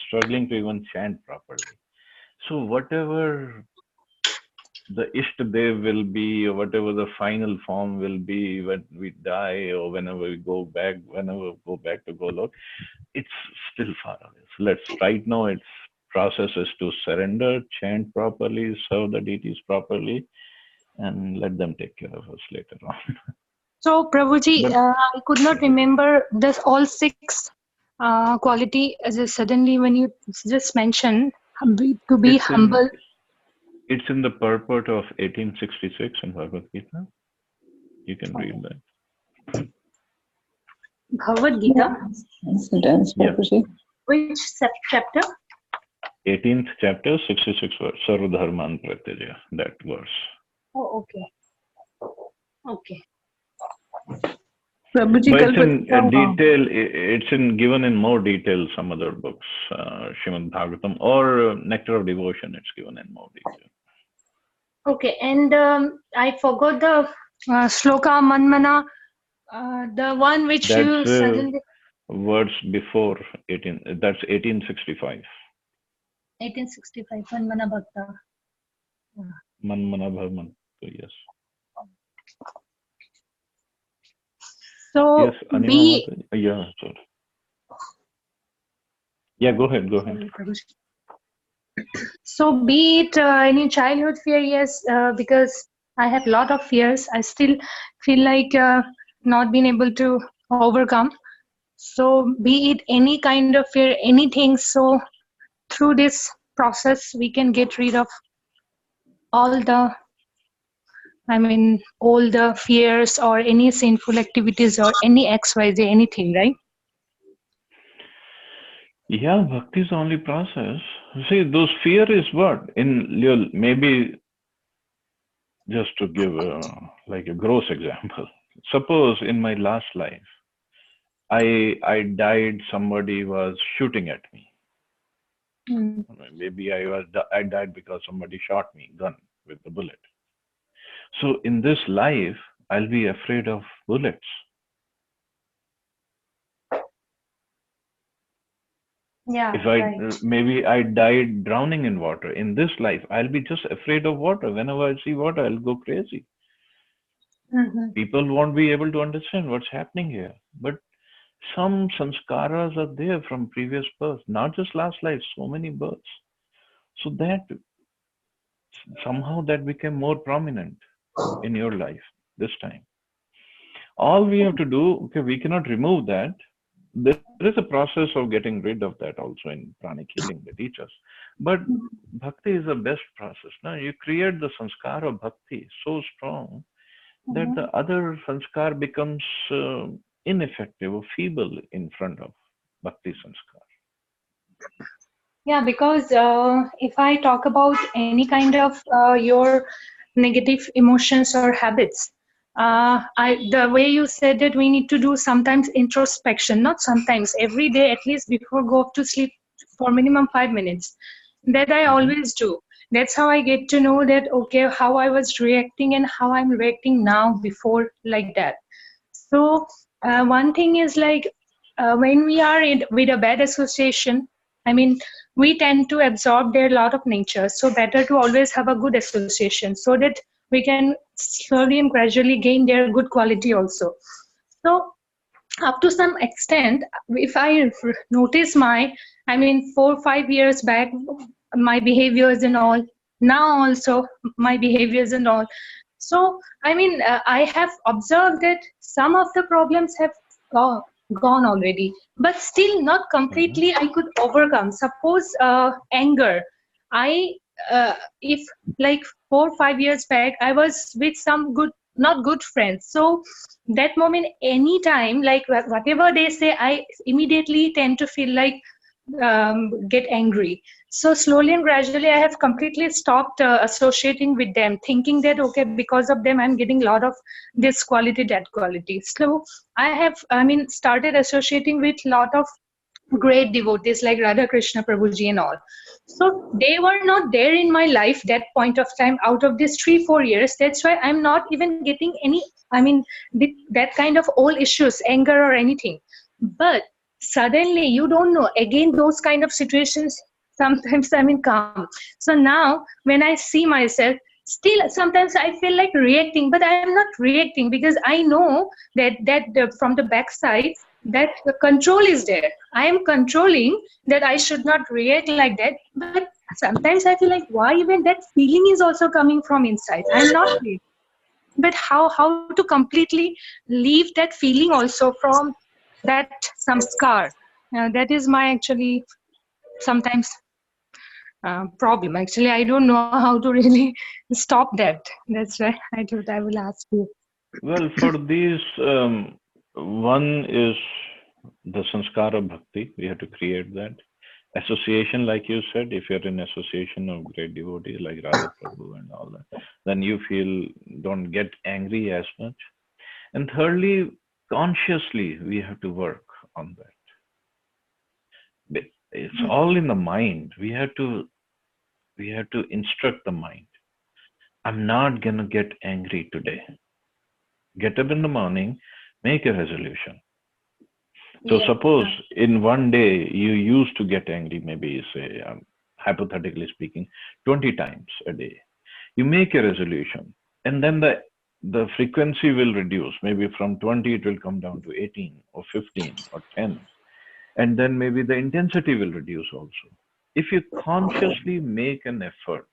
struggling to even chant properly. So whatever the Ishtadev will be, or whatever the final form will be when we die, or whenever we go back to Golok, it's still far away. So let's right now its process is to surrender, chant properly, serve the deities properly, and let them take care of us later on. So, Prabhuji, But I could not remember this all six quality as a suddenly when you just mentioned to be it's in humble. it's in the purport of 1866 in Bhagavad Gita. You can read that. Bhagavad Gita. Yes, it is, Yeah. Prabhuji. Which chapter? 18th chapter, 66 verse. Sarvadharman Pratyaja. That verse. Oh, okay. Okay. Prabhuji, But कल it's in बताता हूँ। detail. It's in given in more detail some other books, Srimad Bhagavatam or Nectar of Devotion. It's given in more detail. Okay, and I forgot the sloka manmana, the one which you That's suddenly words before 18. That's 1865. 1865 manmana bhakta. Manmana Bharman. So yes. So Yes, Anima be Mataji. Yeah, sorry. Yeah, go ahead. so be it any childhood fear, yes, because I have lot of fears. I still feel like not being able to overcome. So be it any kind of fear, anything. So through this process, we can get rid of all the, I mean, all the fears or any sinful activities or any XYZ, anything, right? Yeah, bhakti is the only process. See, those fear is what? Maybe just to give like a gross example. Suppose in my last life, I died, somebody was shooting at me. Mm. Maybe I died because somebody shot me, gun with the bullet. So in this life, I'll be afraid of bullets. Yeah, If I right. maybe I died drowning in water in this life, I'll be just afraid of water. Whenever I see water, I'll go crazy. Mm-hmm. People won't be able to understand what's happening here. But some sanskaras are there from previous births, not just last life, so many births. So that somehow that became more prominent in your life this time. All we have to do, okay, we cannot remove that. There is a process of getting rid of that also in pranic healing, they teach us. But bhakti is the best process. Now you create the sanskar of bhakti so strong that Mm-hmm. the other sanskar becomes ineffective or feeble in front of bhakti sanskar. Yeah, because if I talk about any kind of your negative emotions or habits, the way you said that we need to do sometimes introspection, not sometimes, every day at least before go to sleep for minimum 5 minutes. That I Hmm. always do. That's how I get to know that okay, how I was reacting and how I'm reacting now before like that. So one thing is like when we are with a bad association, I mean, we tend to absorb their lot of nature. So better to always have a good association so that we can slowly and gradually gain their good quality also. So up to some extent, if I notice my, I mean, 4 5 years back, my behaviors and all, now also my behaviors and all. So I mean, I have observed that some of the problems have gone, gone already, but still not Hmm. completely I could overcome. Suppose anger, I if like 4 5 years back I was with some good, not good friends, so that moment anytime like whatever they say I immediately tend to feel like get angry. So slowly and gradually I have completely stopped associating with them, thinking that okay, because of them I'm getting a lot of this quality, that quality. So I have, I mean, started associating with lot of great devotees like Radha Krishna Prabhuji and all. So they were not there in my life that point of time out of these 3 4 years. That's why I'm not even getting any, I mean, that kind of old issues, anger or anything. But suddenly you don't know. Again, those kind of situations sometimes I mean come. So now when I see myself, still sometimes I feel like reacting, but I'm not reacting because I know that from the backside that the control is there. I am controlling that I should not react like that. But sometimes I feel like why even that feeling is also coming from inside. I'm not reacting. But how to completely leave that feeling also from that samskar. That is my actually sometimes problem. Actually, I don't know how to really stop that. That's why I thought I will ask you. Well, for these, one is the sanskara bhakti. We have to create that association, like you said. If you're in association of great devotees like Radha Prabhu and all that, then you feel don't get angry as much. And thirdly, consciously we have to work on that. It's all in the mind. We have to instruct the mind. I'm not gonna get angry today. Get up in the morning, make a resolution. So Yeah. suppose in one day you used to get angry, maybe say, hypothetically speaking, 20 times a day. You make a resolution, and then the frequency will reduce. Maybe from 20 it will come down to 18 or 15 or 10, and then maybe the intensity will reduce also. If you consciously make an effort,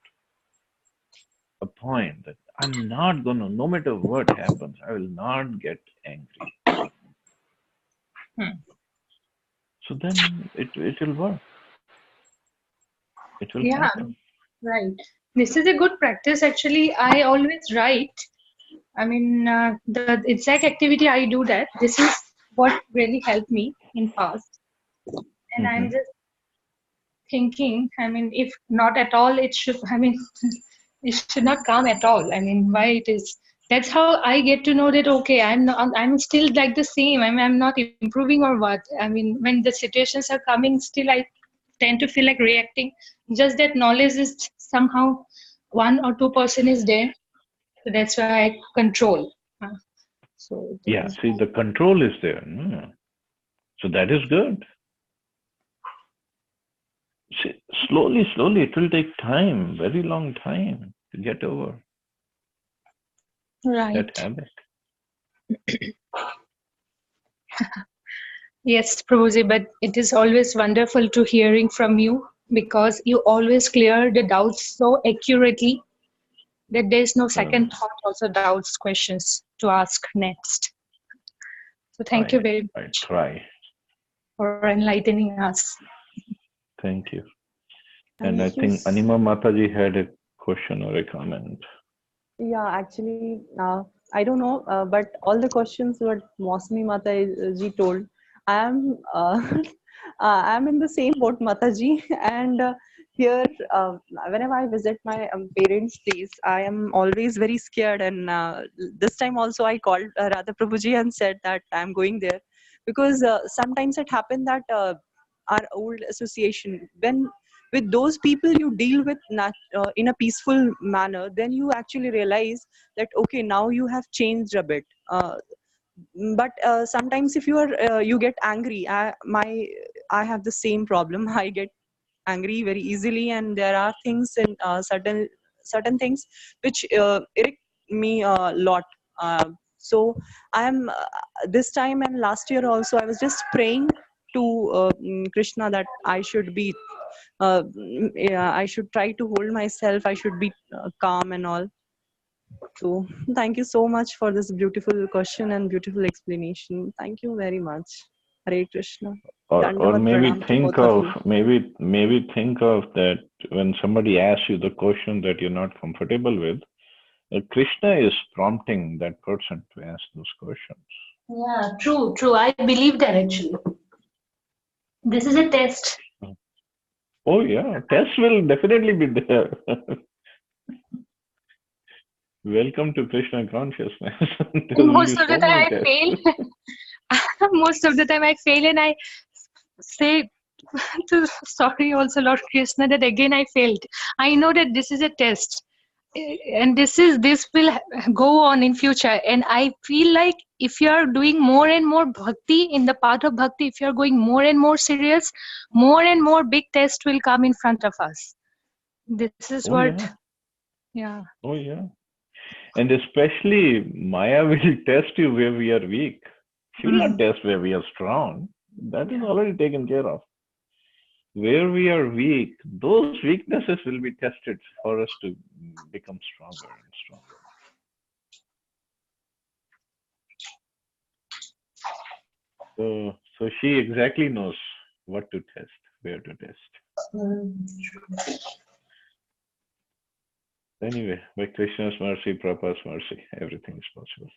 a point that I'm not gonna, no matter what happens, I will not get angry. Hmm. So then it will work. It will Yeah, happen. right. This is a good practice. Actually, I always write. I mean, the exact activity I do that. This is what really helped me in past. And I'm Hmm. just thinking. I mean, if not at all, it should. I mean, it should not come at all. I mean, why it is? That's how I get to know that okay, I'm not. I'm still like the same. I mean, I'm not improving or what. I mean, when the situations are coming, still I tend to feel like reacting. Just that knowledge is somehow 1 or 2% is there. So that's why I control. So this Yeah, is see, the control is there. No? So that is good. See, slowly, slowly, it will take time, very long time to get over Right. that habit. Yes, Prabhuji, but it is always wonderful to hearing from you because you always clear the doubts so accurately that there is no second thought, also doubts, questions to ask next. So thank you very I much try. for enlightening us. Thank you. And I Thank you. think Anima Mataji had a question or a comment. Yeah, actually, I don't know, but all the questions what Mosmi Mataji told, I am I am in the same boat, Mataji, and here whenever I visit my parents' place, I am always very scared. And this time also, I called Radha Prabhuji and said that I am going there because sometimes it happened that our old association when with those people you deal with in a peaceful manner, then you actually realize that okay, now you have changed a bit. But sometimes if you get angry, I have the same problem. I get angry very easily, and there are things and certain things which irritate me a lot. So I am this time and last year also I was just praying to Krishna that I should be yeah, I should try to hold myself, I should be calm and all. So thank you so much for this beautiful question and beautiful explanation. Thank you very much. Hare Krishna. Or Dandavat maybe pranam to think both of of you. maybe think of that when somebody asks you the question that you're not comfortable with, Krishna is prompting that person to ask those questions. Yeah, true, true. I believe that actually. This is a test. Oh yeah, tests will definitely be there. Welcome to Krishna consciousness. There will be Most of the so time many I tests. fail. Most of the time I fail and I say to sorry also Lord Krishna that again I failed. I know that this is a test. And this will go on in future, and I feel like if you are doing more and more bhakti in the path of bhakti, if you are going more and more serious, more and more big tests will come in front of us. This is Oh what, yeah, yeah. oh yeah. And especially Maya will test you where we are weak. She will not test where we are strong. That is already taken care of. Where we are weak, those weaknesses will be tested for us to become stronger and stronger. So she exactly knows what to test, where to test. Anyway, by Krishna's mercy, Prabhupada's mercy, everything is possible.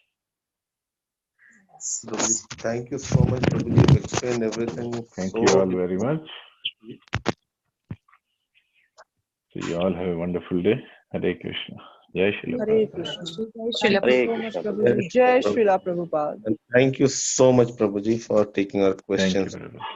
Prabhuji, thank you so much, Prabhuji. You explained everything Thank so you all beautifully. very much. So you all have a wonderful day. Hare Krishna. Jai Shri Hare Prabhupada. Krishna. Srila Thank you Hare so much, Krishna. Prabhuji. Jai Srila Prabhupada. And thank you so much, Prabhuji, for taking our Thank you questions. very much.